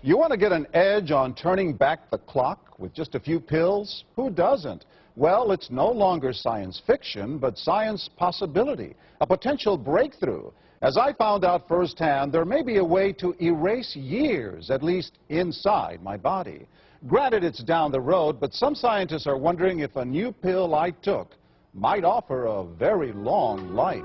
You want to get an edge on turning back the clock with just a few pills? Who doesn't? Well, it's no longer science fiction, but science possibility, a potential breakthrough. As I found out firsthand, there may be a way to erase years, at least inside my body. Granted, it's down the road, but some scientists are wondering if a new pill I took might offer a very long life.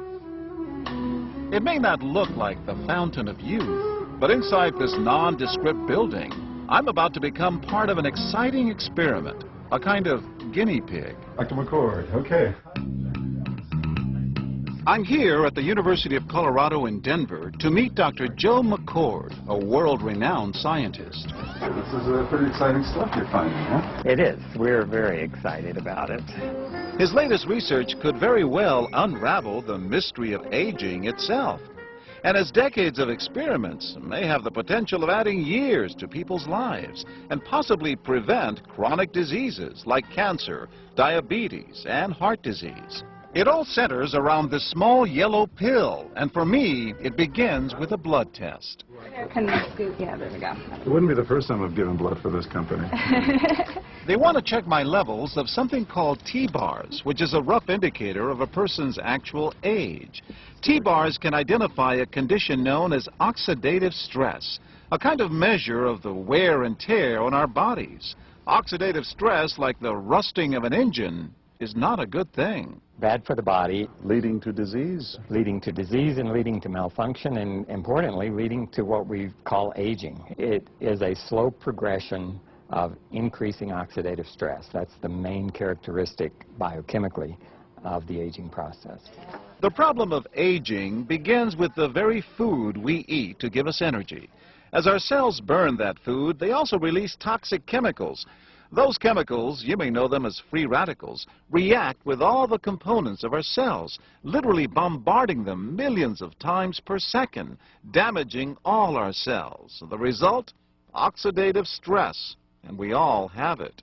It may not look like the fountain of youth, but inside this nondescript building, I'm about to become part of an exciting experiment, a kind of guinea pig. Dr. McCord, okay. I'm here at the University of Colorado in Denver to meet Dr. Joe McCord, a world-renowned scientist. This is pretty exciting stuff you're finding, huh? It is. We're very excited about it. His latest research could very well unravel the mystery of aging itself. And his decades of experiments may have the potential of adding years to people's lives and possibly prevent chronic diseases like cancer, diabetes, and heart disease. It all centers around this small yellow pill, and for me, it begins with a blood test. Yeah, there we go. It wouldn't be the first time I've given blood for this company. They want to check my levels of something called T-bars, which is a rough indicator of a person's actual age. T-bars can identify a condition known as oxidative stress, a kind of measure of the wear and tear on our bodies. Oxidative stress, like the rusting of an engine, is not a good thing. Bad for the body. Leading to disease? Leading to disease and leading to malfunction and, importantly, leading to what we call aging. It is a slow progression of increasing oxidative stress. That's the main characteristic biochemically of the aging process. The problem of aging begins with the very food we eat to give us energy. As our cells burn that food, they also release toxic chemicals. Those chemicals, you may know them as free radicals, react with all the components of our cells, literally bombarding them millions of times per second, damaging all our cells. The result? Oxidative stress, and we all have it.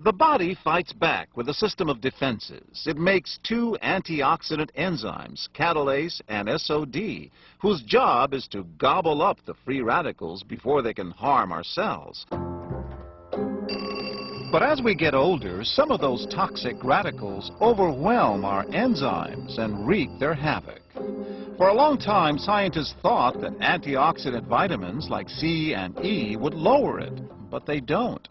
The body fights back with a system of defenses. It makes two antioxidant enzymes, catalase and SOD, whose job is to gobble up the free radicals before they can harm our cells. But as we get older, some of those toxic radicals overwhelm our enzymes and wreak their havoc. For a long time, scientists thought that antioxidant vitamins like C and E would lower it, but they don't.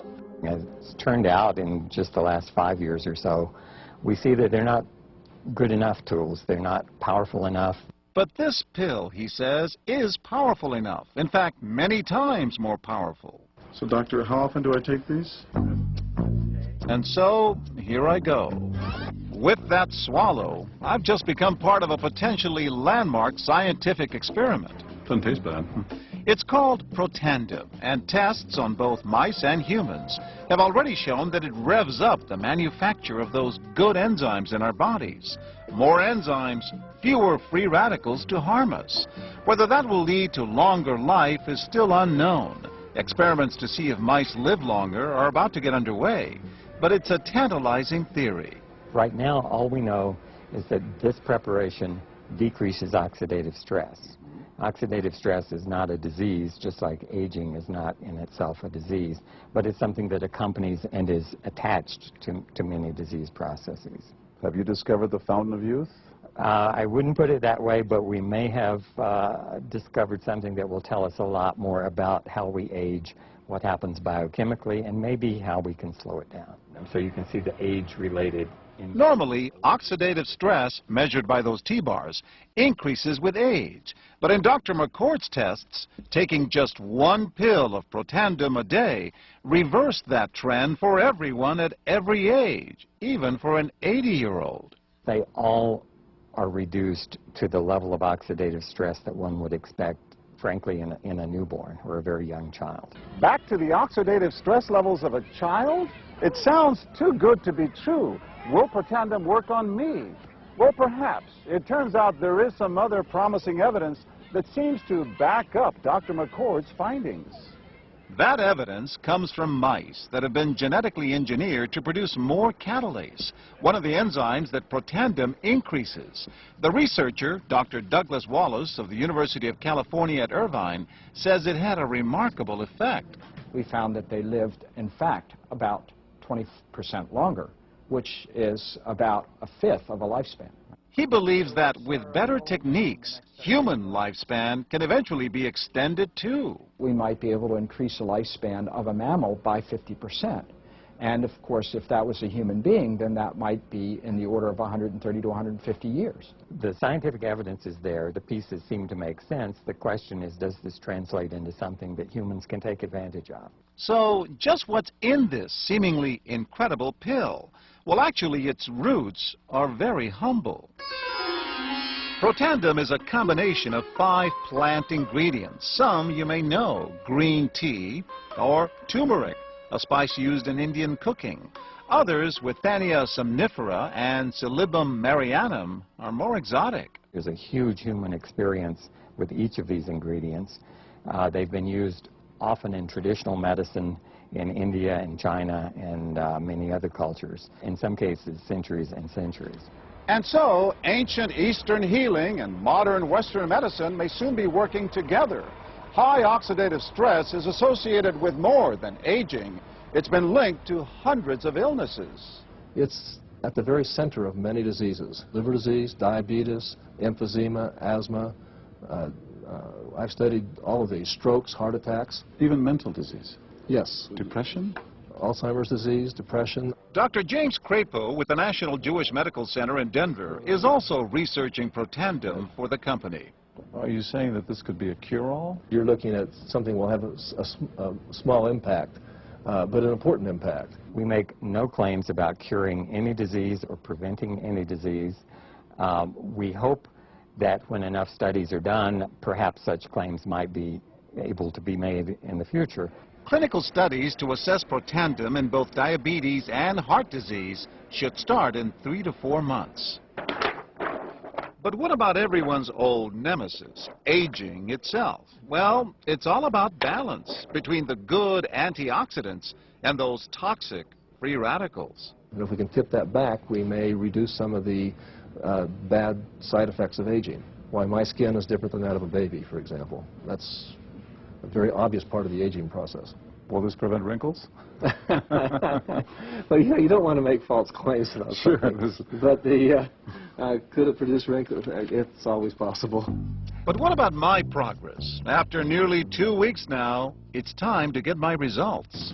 As it's turned out in just the last 5 years or so, we see that they're not good enough tools. They're not powerful enough. But this pill, he says, is powerful enough. In fact, many times more powerful. So, doctor, how often do I take these? And so, here I go. With that swallow, I've just become part of a potentially landmark scientific experiment. Doesn't taste bad. It's called Protandim, and tests on both mice and humans have already shown that it revs up the manufacture of those good enzymes in our bodies. More enzymes, fewer free radicals to harm us. Whether that will lead to longer life is still unknown. Experiments to see if mice live longer are about to get underway, but it's a tantalizing theory. Right now, all we know is that this preparation decreases oxidative stress. Oxidative stress is not a disease, just like aging is not in itself a disease, but it's something that accompanies and is attached to many disease processes. Have you discovered the fountain of youth? I wouldn't put it that way, but we may have discovered something that will tell us a lot more about how we age, what happens biochemically, and maybe how we can slow it down. So you can see the age-related. Normally, oxidative stress, measured by those T-bars, increases with age. But in Dr. McCord's tests, taking just one pill of Protandim a day reversed that trend for everyone at every age, even for an 80-year-old. They all are reduced to the level of oxidative stress that one would expect, frankly, in a newborn or a very young child. Back to the oxidative stress levels of a child? It sounds too good to be true. Will Protandim work on me? Well, perhaps. It turns out there is some other promising evidence that seems to back up Dr. McCord's findings. That evidence comes from mice that have been genetically engineered to produce more catalase, one of the enzymes that Protandim increases. The researcher, Dr. Douglas Wallace of the University of California at Irvine, says it had a remarkable effect. We found that they lived, in fact, about 20% longer, which is about a fifth of a lifespan. He believes that with better techniques, human lifespan can eventually be extended too. We might be able to increase the lifespan of a mammal by 50%. And of course, if that was a human being, then that might be in the order of 130 to 150 years. The scientific evidence is there. The pieces seem to make sense. The question is, does this translate into something that humans can take advantage of? So, just what's in this seemingly incredible pill? Well, actually, its roots are very humble. Protandim is a combination of 5 plant ingredients. Some you may know: green tea or turmeric, a spice used in Indian cooking. Others, Withania somnifera and Silybum marianum, are more exotic. There's a huge human experience with each of these ingredients. They've been used often in traditional medicine in India and China and many other cultures, in some cases centuries and centuries. And so, ancient Eastern healing and modern Western medicine may soon be working together. High oxidative stress is associated with more than aging. It's been linked to hundreds of illnesses. It's at the very center of many diseases: liver disease, diabetes, emphysema, asthma. I've studied all of these: strokes, heart attacks. Even mental disease? Yes. Depression? Alzheimer's disease, depression. Dr. James Crapo with the National Jewish Medical Center in Denver is also researching Protandim for the company. Are you saying that this could be a cure-all? You're looking at something will have a small impact, but an important impact. We make no claims about curing any disease or preventing any disease. We hope that when enough studies are done, perhaps such claims might be able to be made in the future. Clinical studies to assess Protandim in both diabetes and heart disease should start in 3 to 4 months. But what about everyone's old nemesis, aging itself? Well, it's all about balance between the good antioxidants and those toxic free radicals. And if we can tip that back, we may reduce some of the bad side effects of aging. Why my skin is different than that of a baby, for example. That's a very obvious part of the aging process. Will this prevent wrinkles? Well, you don't want to make false claims to those things. But could it produce wrinkles? It's always possible. But what about my progress? After nearly 2 weeks now, it's time to get my results.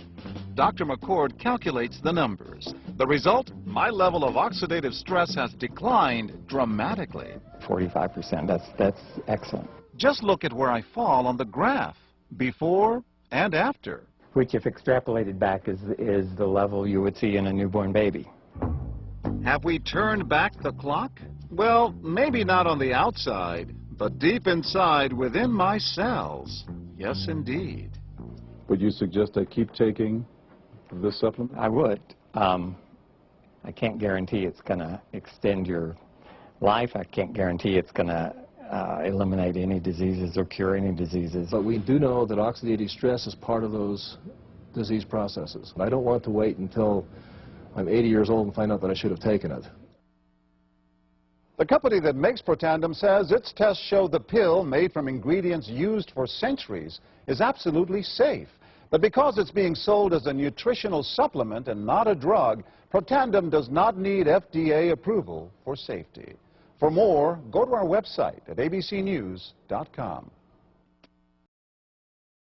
Dr. McCord calculates the numbers. The result? My level of oxidative stress has declined dramatically. 45%, that's excellent. Just look at where I fall on the graph, before and after. Which, if extrapolated back, is the level you would see in a newborn baby. Have we turned back the clock? Well, maybe not on the outside, but deep inside within my cells. Yes, indeed. Would you suggest I keep taking this supplement? I would. I can't guarantee it's going to extend your life. I can't guarantee it's going to eliminate any diseases or cure any diseases. But we do know that oxidative stress is part of those disease processes. I don't want to wait until I'm 80 years old and find out that I should have taken it. The company that makes Protandim says its tests show the pill, made from ingredients used for centuries, is absolutely safe. But because it's being sold as a nutritional supplement and not a drug, Protandim does not need FDA approval for safety. For more, go to our website at abcnews.com.